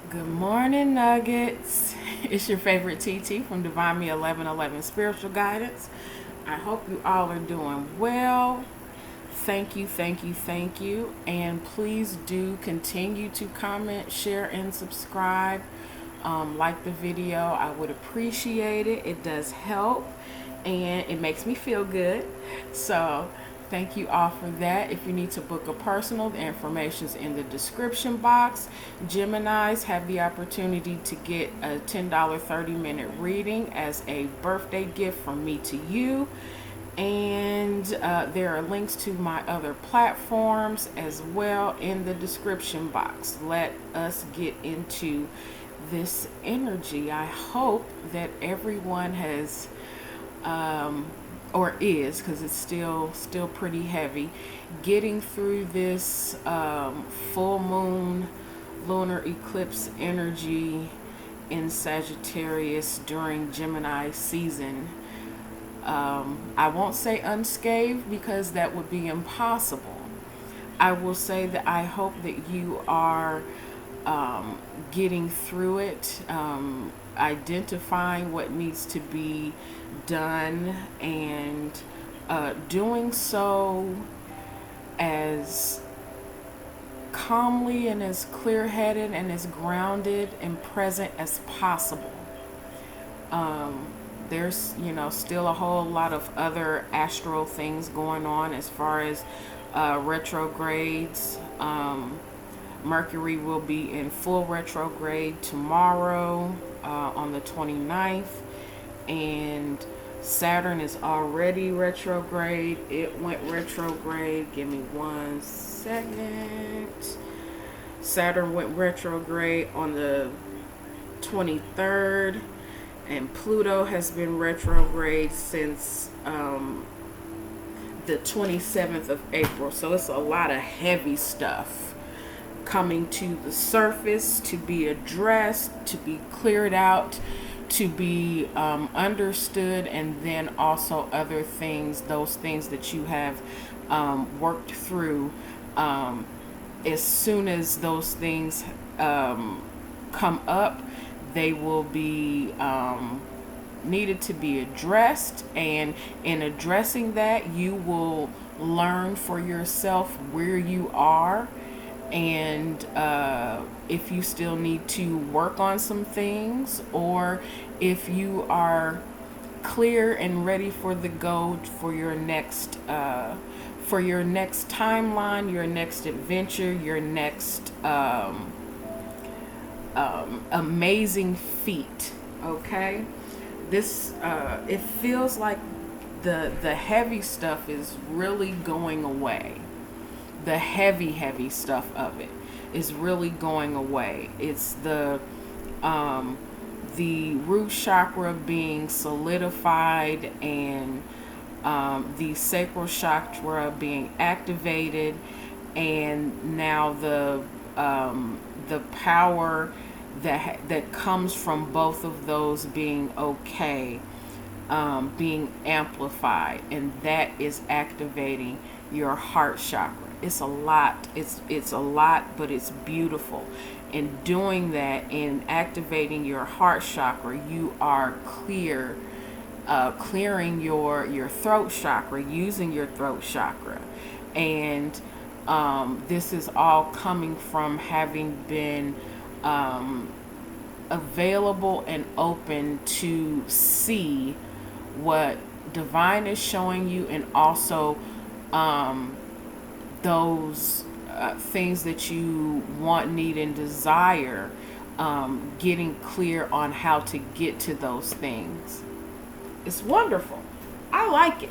Good morning, Nuggets. It's your favorite TT from Divine Me 1111 Spiritual Guidance. I hope you all are doing well. Thank you, thank you, thank you. And please do continue to comment, share, and subscribe. Like the video, I would appreciate it. It does help and it makes me feel good. So, thank you all for that. If you need to book a personal, the information is in the description box. Geminis have the opportunity to get a $10 30-minute reading as a birthday gift from me to you. And there are links to my other platforms as well in the description box. Let us get into this energy. I hope that everyone has or is, because it's still pretty heavy, getting through this full moon lunar eclipse energy in Sagittarius during Gemini season. I won't say unscathed because that would be impossible. I will say that I hope that you are getting through it, identifying what needs to be done, and doing so as calmly and as clear headed and as grounded and present as possible. There's, still a whole lot of other astral things going on as far as retrogrades. Mercury will be in full retrograde tomorrow on the 29th, and Saturn is already retrograde. It went retrograde. Give me 1 second. Saturn went retrograde on the 23rd, and Pluto has been retrograde since the 27th of April. So it's a lot of heavy stuff coming to the surface, to be addressed, to be cleared out, to be understood, and then also other things, those things that you have worked through. As soon as those things come up, they will be needed to be addressed, and in addressing that, you will learn for yourself where you are, and if you still need to work on some things, or if you are clear and ready for the go for your next timeline, your next adventure, your next amazing feat. Okay, this it feels like the heavy stuff is really going away. The heavy stuff of it is really going away. It's the root chakra being solidified, and the sacral chakra being activated, and now the power that comes from both of those being okay, being amplified, and that is activating your heart chakra. It's a lot. It's a lot, but it's beautiful. In doing that, in activating your heart chakra, you are clearing your throat chakra, using your throat chakra, and this is all coming from having been available and open to see what divine is showing you, and also those things that you want, need, and desire, getting clear on how to get to those things. It's wonderful. I like it.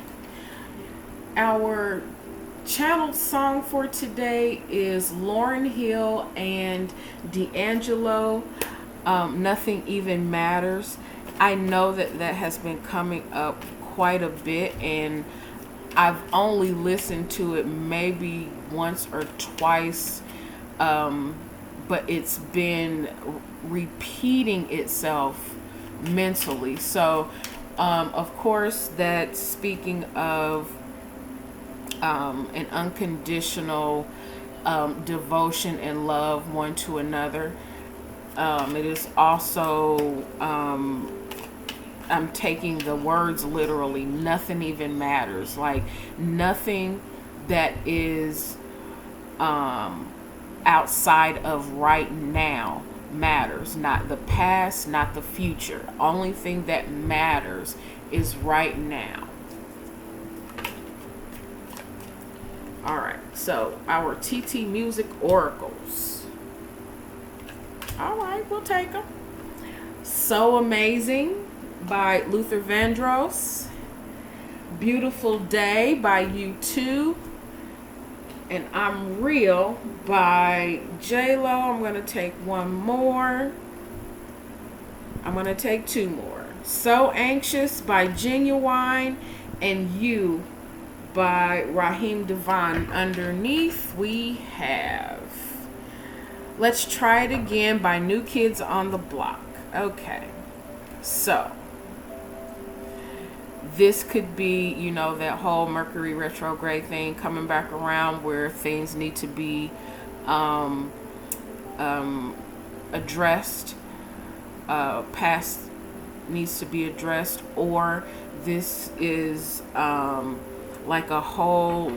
Our channeled song for today is Lauryn Hill and D'Angelo, Nothing Even Matters. I know that has been coming up quite a bit, and I've only listened to it maybe once or twice, but it's been repeating itself mentally. So, of course, that's speaking of an unconditional devotion and love one to another. It is also, I'm taking the words literally, nothing even matters. Like nothing that is outside of right now matters. Not the past, not the future. Only thing that matters is right now. All right, so our TT Music Oracles. All right, we'll take them. So Amazing by Luther Vandross. Beautiful Day by U2. And I'm Real by J-Lo. I'm going to take one more. I'm going to take two more. So Anxious by Genuine. And You by Raheem Devon. Underneath we have Let's Try It Again by New Kids on the Block. Okay, so this could be, you know, that whole Mercury retrograde thing coming back around where things need to be addressed, past needs to be addressed, or this is like a whole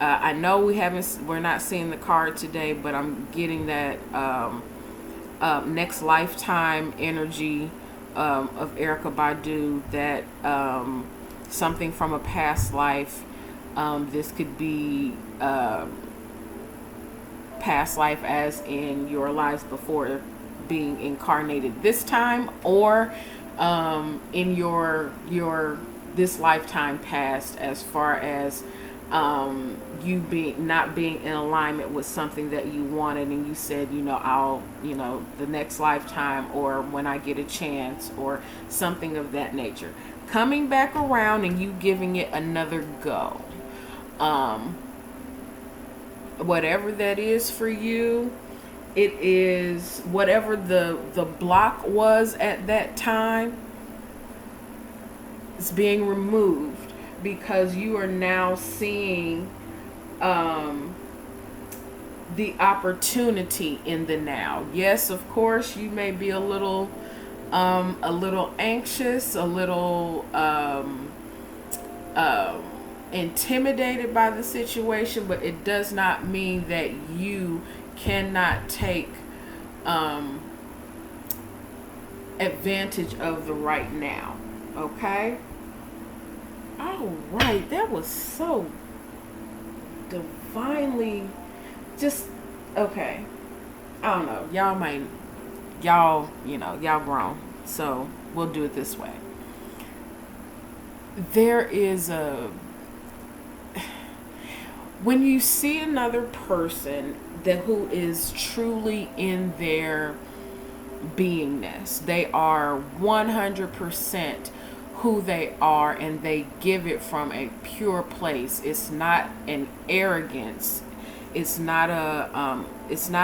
I know we're not seeing the card today, but I'm getting that next lifetime energy of Erykah Badu, that something from a past life. This could be past life as in your lives before being incarnated this time, or in your this lifetime past, as far as you not being in alignment with something that you wanted, and you said, you know, I'll, you know, the next lifetime, or when I get a chance, or something of that nature, coming back around and you giving it another go. Whatever that is for you, it is whatever the block was at that time, it's being removed, because you are now seeing the opportunity in the now. Yes, of course, you may be a little anxious, a little intimidated by the situation, but it does not mean that you cannot take advantage of the right now. Okay? All right, that was so divinely just okay. I don't know. Y'all, you know, y'all grown. So we'll do it this way. There is when you see another person who is truly in their beingness, they are 100% who they are, and they give it from a pure place. It's not an arrogance. It's not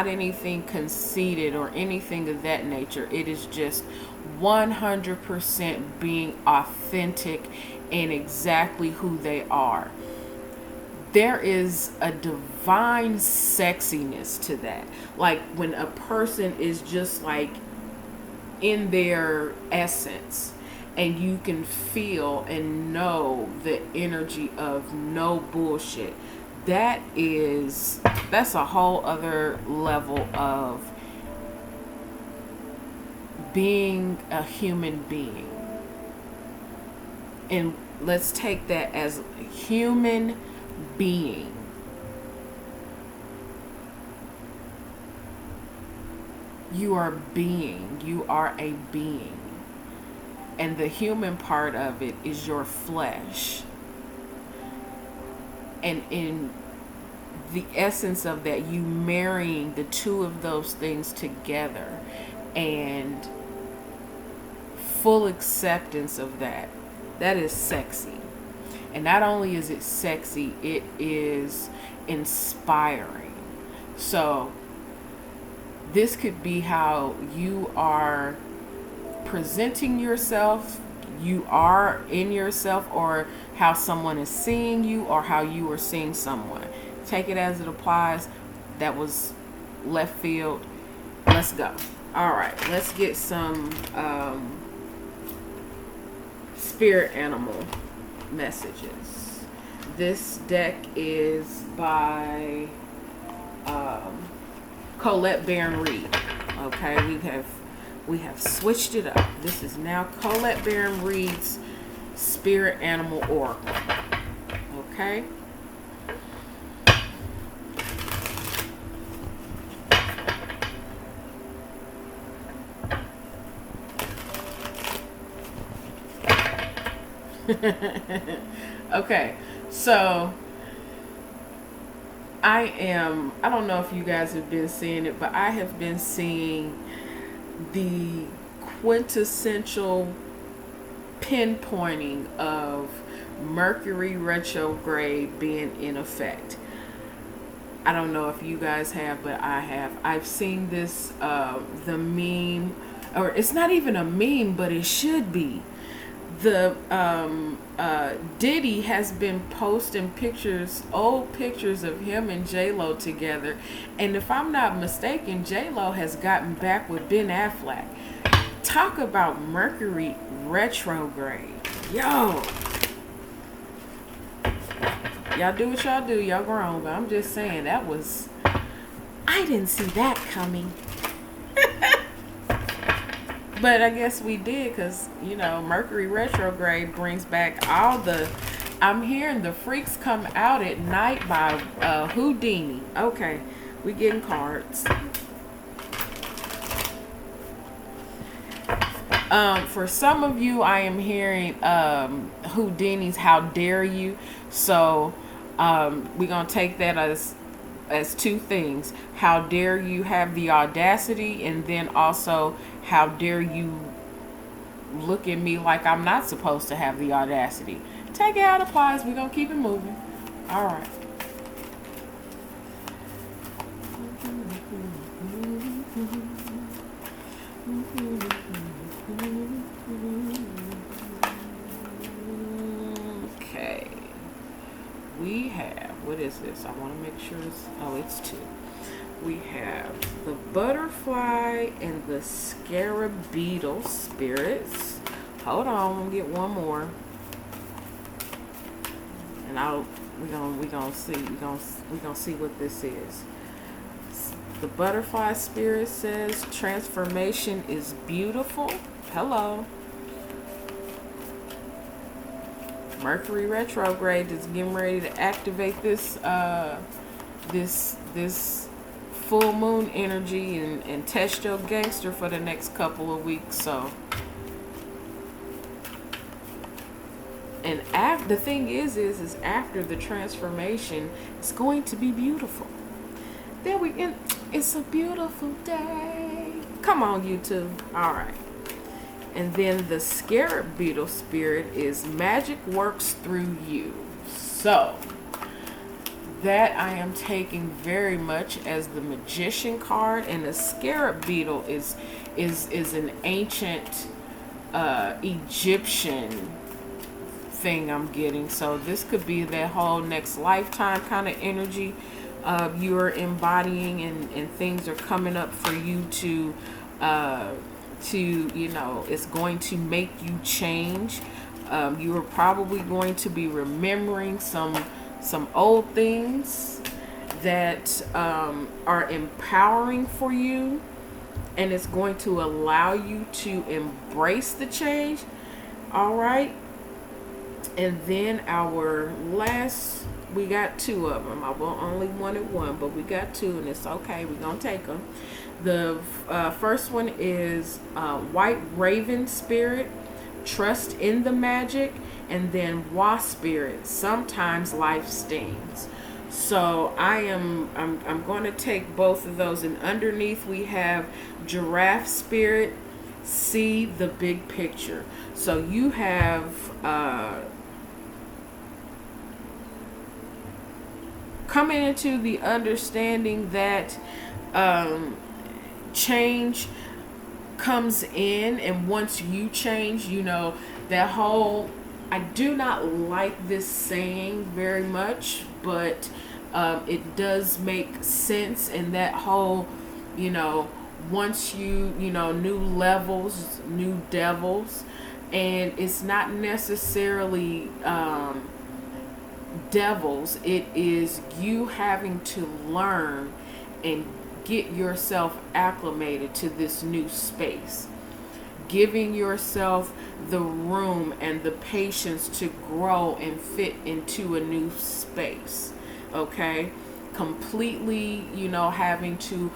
anything conceited or anything of that nature. It is just 100% being authentic and exactly who they are. There is a divine sexiness to that. Like when a person is just like in their essence, and you can feel and know the energy of no bullshit. That's a whole other level of being a human being. And let's take that as human being. You are being. You are a being. And the human part of it is your flesh. And in the essence of that, you marrying the two of those things together, and full acceptance of that is sexy. And not only is it sexy, it is inspiring. So this could be how you are presenting yourself, you are in yourself, or how someone is seeing you, or how you are seeing someone. Take it as it applies. That was left field. Let's go. All right, let's get some spirit animal messages. This deck is by Colette Reid. Okay, we have switched it up. This is now Colette Reid's Spirit Animal Oracle. Okay. Okay, so I don't know if you guys have been seeing it, but I have been seeing the quintessential pinpointing of Mercury retrograde being in effect. I don't know if you guys have, but I have. I've seen this, the meme, or it's not even a meme, but it should be. The Diddy has been posting pictures, old pictures of him and J-Lo together, and if I'm not mistaken, J-Lo has gotten back with Ben Affleck. Talk about Mercury retrograde. Yo, y'all do what y'all do, y'all grown, but I'm just saying I didn't see that coming. But I guess we did, because, Mercury retrograde brings back I'm hearing the freaks come out at night by Houdini. Okay, we getting cards. For some of you, I am hearing Houdini's How Dare You. So we're going to take that as two things. How dare you have the audacity, and then also how dare you look at me like I'm not supposed to have the audacity. Take it how it applies. We're going to keep it moving. All right. Okay. We have, what is this? I want to make sure it's two. We have the butterfly and the scarab beetle spirits. Hold on, I'm gonna get one more, and we're gonna see what this is. The butterfly spirit says transformation is beautiful. Hello. Mercury retrograde is getting ready to activate this full moon energy and test your gangster for the next couple of weeks. So, and the thing is after the transformation, it's going to be beautiful. It's a beautiful day. Come on, YouTube. All right. And then the scarab beetle spirit is magic works through you. So that I am taking very much as the magician card, and the scarab beetle is an ancient Egyptian thing I'm getting. So this could be that whole next lifetime kind of energy you're embodying, and things are coming up for you to it's going to make you change. You are probably going to be remembering some old things that are empowering for you, and it's going to allow you to embrace the change. All right. And then our last, we got two of them. I only wanted one, but we got two, and it's okay. We're going to take them. The first one is White Raven Spirit, Trust in the Magic, and then Wasp Spirit, Sometimes Life Stings. So I'm going to take both of those, and underneath we have Giraffe Spirit, See the Big Picture. So you have coming into the understanding that change comes in, and once you change, that whole, I do not like this saying very much, but it does make sense, and that whole once new levels, new devils, and it's not necessarily devils. It is you having to learn and get yourself acclimated to this new space, giving yourself the room and the patience to grow and fit into a new space. Okay, completely, having to,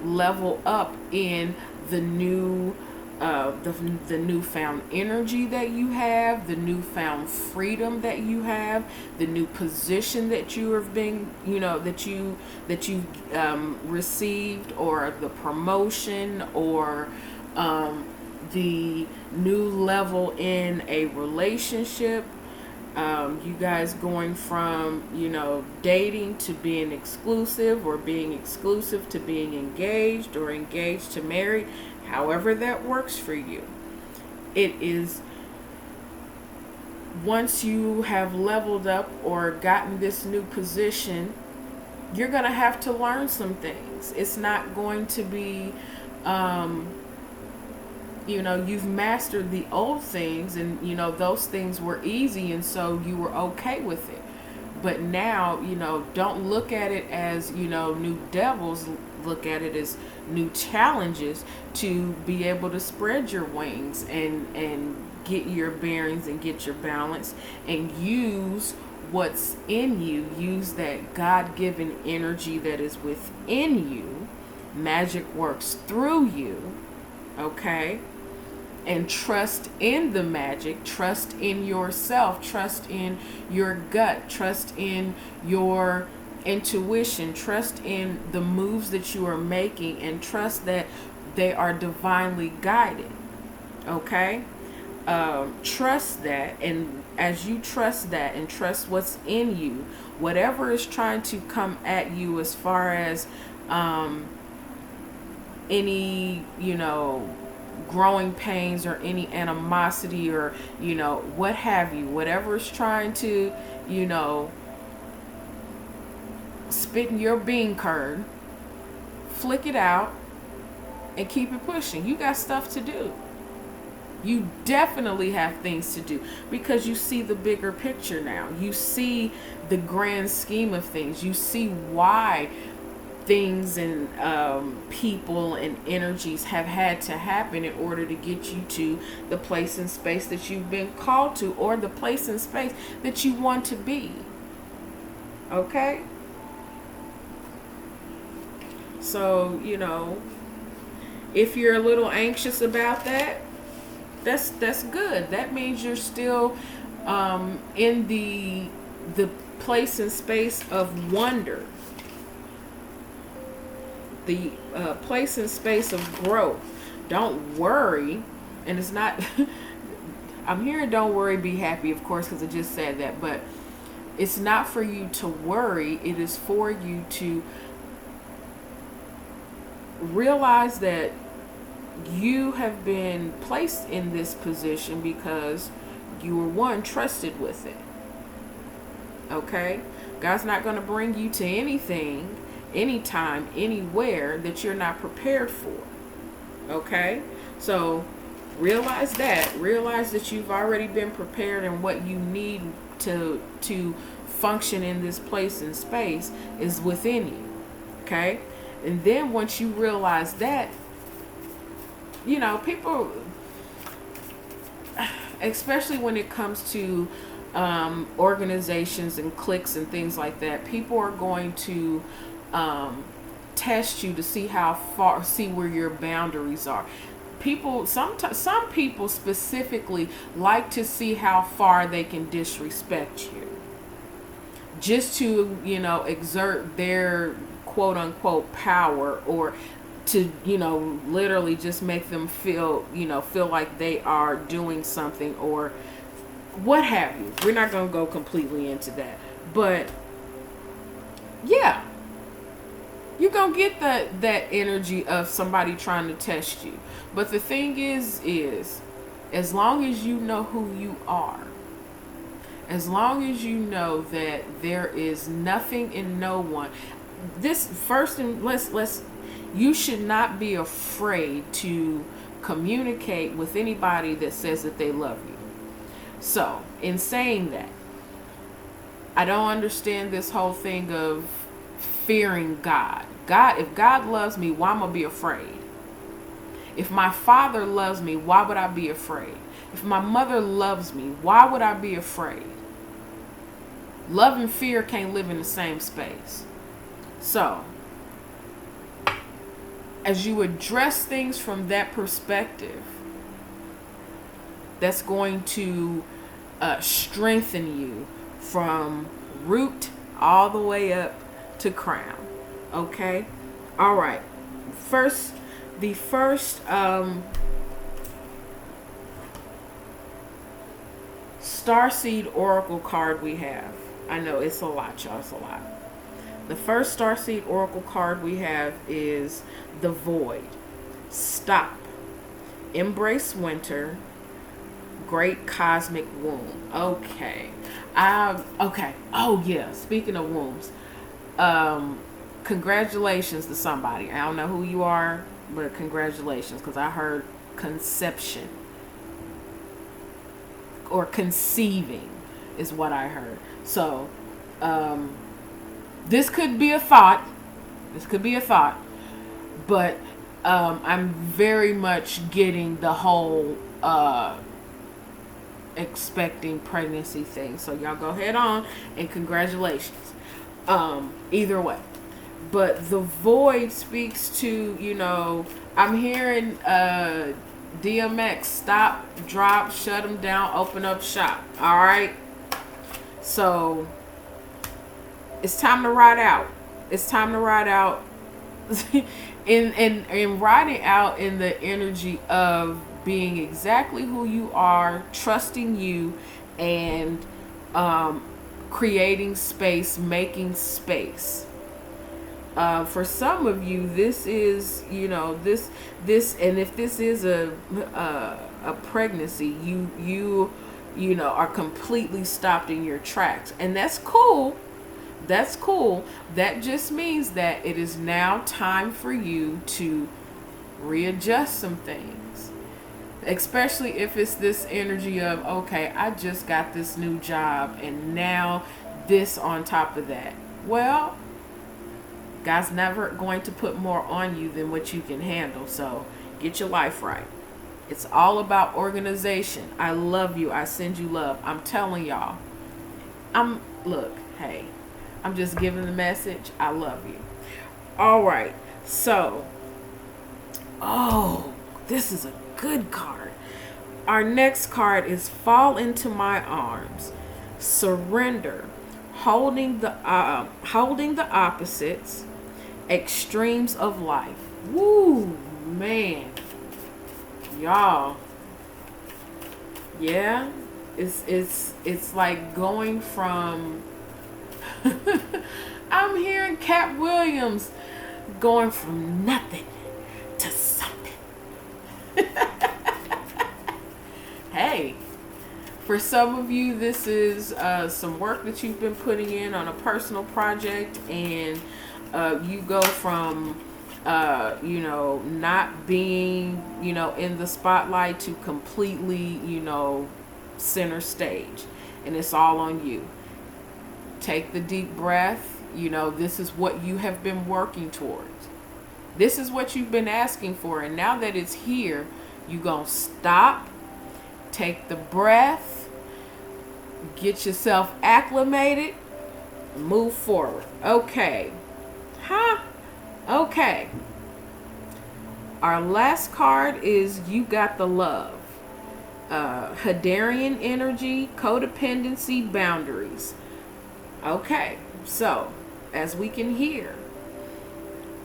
level up in the new the newfound energy that you have, the newfound freedom that you have, the new position that you have been, that you received, or the promotion, or the new level in a relationship. You guys going from, dating to being exclusive, or being exclusive to being engaged, or engaged to married, however that works for you. It is, once you have leveled up or gotten this new position, you're going to have to learn some things. It's not going to be, you've mastered the old things, and, those things were easy, and so you were okay with it. But now, don't look at it as, new devils. Look at it as new challenges to be able to spread your wings and get your bearings and get your balance, and use what's in you. Use that God-given energy that is within you. Magic works through you. Okay? And trust in the magic, trust in yourself, trust in your gut, trust in your intuition, trust in the moves that you are making, and trust that they are divinely guided. Okay? Trust that, and as you trust that and trust what's in you, whatever is trying to come at you as far as any, growing pains, or any animosity, or what have you, whatever is trying to spit in your bean curd, flick it out and keep it pushing. You got stuff to do. You definitely have things to do, because you see the bigger picture now. You see the grand scheme of things. You see why things and people and energies have had to happen in order to get you to the place and space that you've been called to, or the place and space that you want to be. Okay? So, if you're a little anxious about that, that's good. That means you're still in the place and space of wonder. The place and space of growth. Don't worry, and it's not I'm hearing don't worry, be happy, of course, because I just said that, but it's not for you to worry. It is for you to realize that you have been placed in this position because you were, one, trusted with it. Okay? God's not going to bring you to anything, anytime, anywhere that you're not prepared for. Okay? So realize that. Realize that you've already been prepared, and what you need to function in this place and space is within you. Okay? And then once you realize that, people, especially when it comes to organizations and cliques and things like that, people are going to test you to see see where your boundaries are. Some people specifically like to see how far they can disrespect you, just to exert their quote unquote power, or to literally just make them feel like they are doing something, or what have you. We're not going to go completely into that, but yeah, you're going to get that energy of somebody trying to test you. But the thing is as long as you know who you are, as long as you know that there is nothing and no one, this first, and let's You should not be afraid to communicate with anybody that says that they love you. So, in saying that, I don't understand this whole thing of fearing God. If God loves me, why am I be afraid? If my father loves me, why would I be afraid? If my mother loves me, why would I be afraid? Love and fear can't live in the same space. So, as you address things from that perspective, that's going to strengthen you from root all the way up to crown. Okay? All right. The first Starseed Oracle card we have. I know it's a lot, y'all. It's a lot. The first Starseed Oracle card we have is the Void. Stop. Embrace winter. Great cosmic womb. Okay. Okay. Oh yeah. Speaking of wombs, congratulations to somebody. I don't know who you are, but congratulations, because I heard conception or conceiving is what I heard. So, this could be a thought. But I'm very much getting the whole expecting pregnancy thing. So y'all go ahead on and congratulations. Either way. But the Void speaks to, I'm hearing DMX, stop, drop, shut them down, open up shop. All right. So it's time to ride out. in riding out in the energy of being exactly who you are, trusting you, and creating space, making space. For some of you, this is, this, and if this is a pregnancy, you are completely stopped in your tracks, and that's cool. That just means that it is now time for you to readjust some things, especially if it's this energy of, okay, I just got this new job and now this on top of that. Well, God's never going to put more on you than what you can handle. So get your life right. It's all about organization. I love you. I send you love. I'm telling y'all. Hey, I'm just giving the message. I love you. All right. So, this is a good card. Our next card is Fall Into My Arms. Surrender. Holding the opposites. Extremes of life. Woo, man. Y'all. Yeah. It's like going from I'm hearing Cat Williams going from nothing to something. Hey, for some of you, this is some work that you've been putting in on a personal project, and you go from not being in the spotlight to completely center stage, and it's all on you. Take the deep breath. This is what you have been working towards. This is what you've been asking for, and now that it's here, you gonna stop, take the breath, get yourself acclimated, move forward. Okay. Okay. Our last card is You Got the Love. Hadarian energy, codependency, boundaries. Okay, so as we can hear,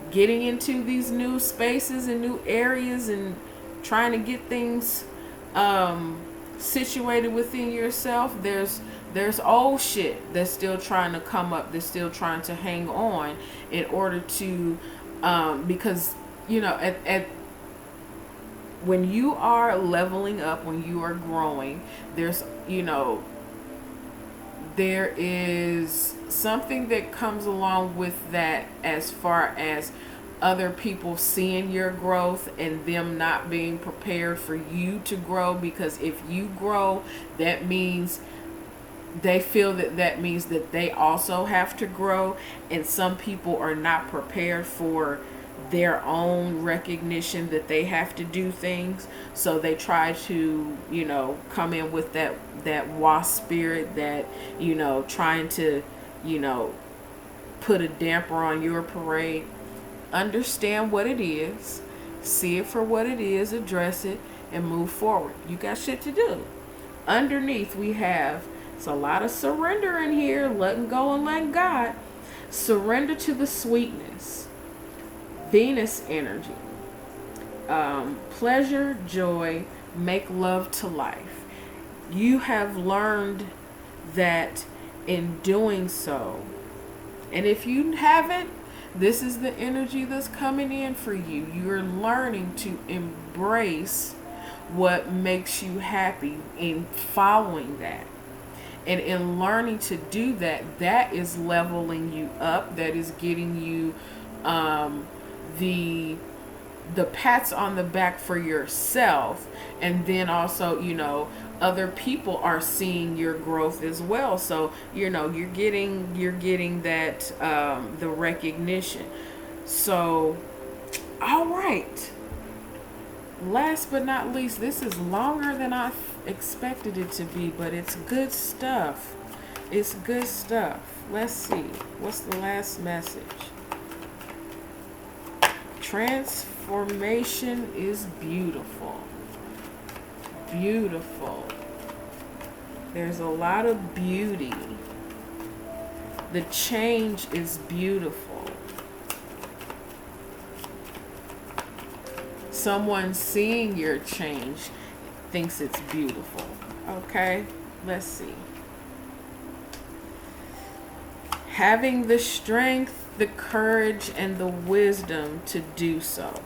getting into these new spaces and new areas and trying to get things situated within yourself, there's old shit that's still trying to come up, that's still trying to hang on in order to because at when you are leveling up, when you are growing, there is something that comes along with that as far as other people seeing your growth and them not being prepared for you to grow, because if you grow, that means they feel that means that they also have to grow, and some people are not prepared for their own recognition that they have to do things, so they try to, come in with that wasp spirit, that, trying to, put a damper on your parade. Understand what it is, see it for what it is, address it, and move forward. You got shit to do. Underneath, we have, it's a lot of surrender in here, letting go and letting God. Surrender to the sweetness. Venus energy. Pleasure, joy, make love to life. You have learned that in doing so, and if you haven't, this is the energy that's coming in for you. You're learning to embrace what makes you happy in following that. And in learning to do that, that is leveling you up. That is getting you the pats on the back for yourself. And then also, other people are seeing your growth as well. So, you're getting that the recognition. So, all right. Last but not least, this is longer than I expected it to be, but it's good stuff. It's good stuff. Let's see. What's the last message? Transformation is beautiful. Beautiful. There's a lot of beauty. The change is beautiful. Someone seeing your change thinks it's beautiful. Okay, let's see. Having the strength, the courage, and the wisdom to do so.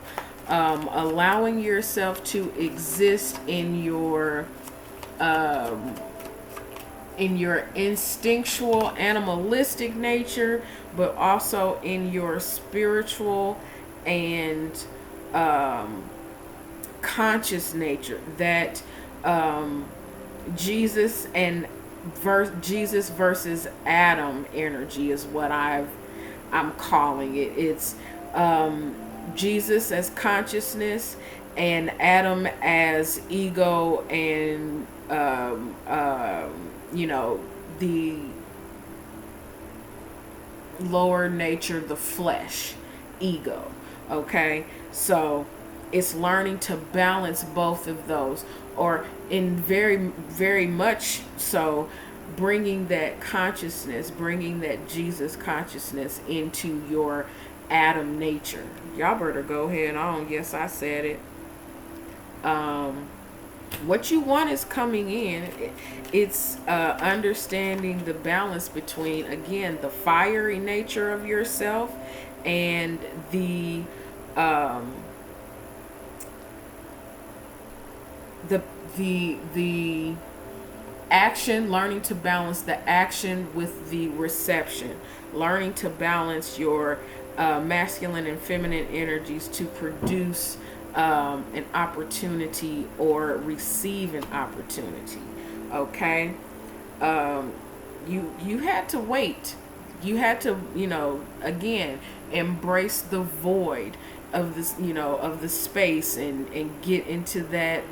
Allowing yourself to exist in your instinctual, animalistic nature, but also in your spiritual and conscious nature. That Jesus versus Adam energy is what I'm calling it. It's Jesus as consciousness and Adam as ego and the lower nature, the flesh, ego. Okay, so it's learning to balance both of those, or in very, very much so, bringing that consciousness, bringing that Jesus consciousness into your Adam nature. Y'all better go ahead on. Yes, I said it. What you want is coming in. It's understanding the balance between, again, the fiery nature of yourself and the action, learning to balance the action with the reception, learning to balance your masculine and feminine energies to produce an opportunity or receive an opportunity. Okay, you had to wait. You had to, again, embrace the void of this, of the space, and get into that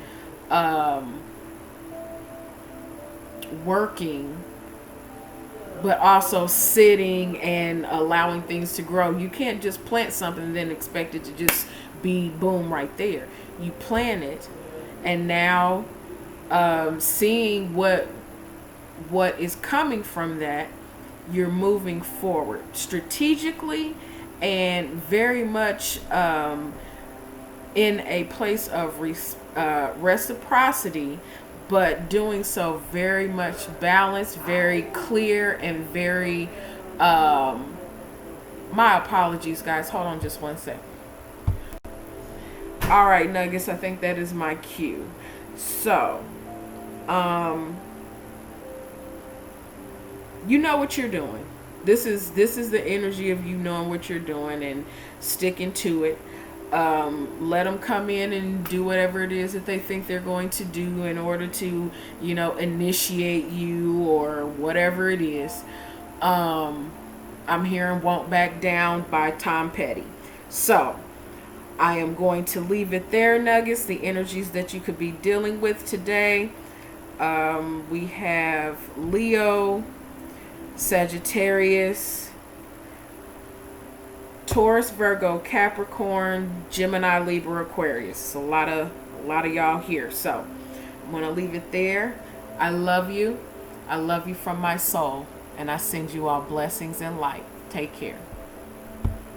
working, but also sitting and allowing things to grow. You can't just plant something and then expect it to just be boom right there. You plant it, and now seeing what is coming from that, you're moving forward strategically and very much in a place of reciprocity, but doing so very much balanced, very clear, and very my apologies, guys. Hold on just one sec. All right, Nuggets, I think that is my cue. So, you know what you're doing. This is the energy of you knowing what you're doing and sticking to it. Let them come in and do whatever it is that they think they're going to do in order to, initiate you or whatever it is. I'm hearing Won't Back Down by Tom Petty. So, I am going to leave it there, Nuggets. The energies that you could be dealing with today. We have Leo, Sagittarius, Taurus, Virgo, Capricorn, Gemini, Libra, Aquarius. A lot of y'all here. So I'm going to leave it there. I love you. I love you from my soul. And I send you all blessings and light. Take care.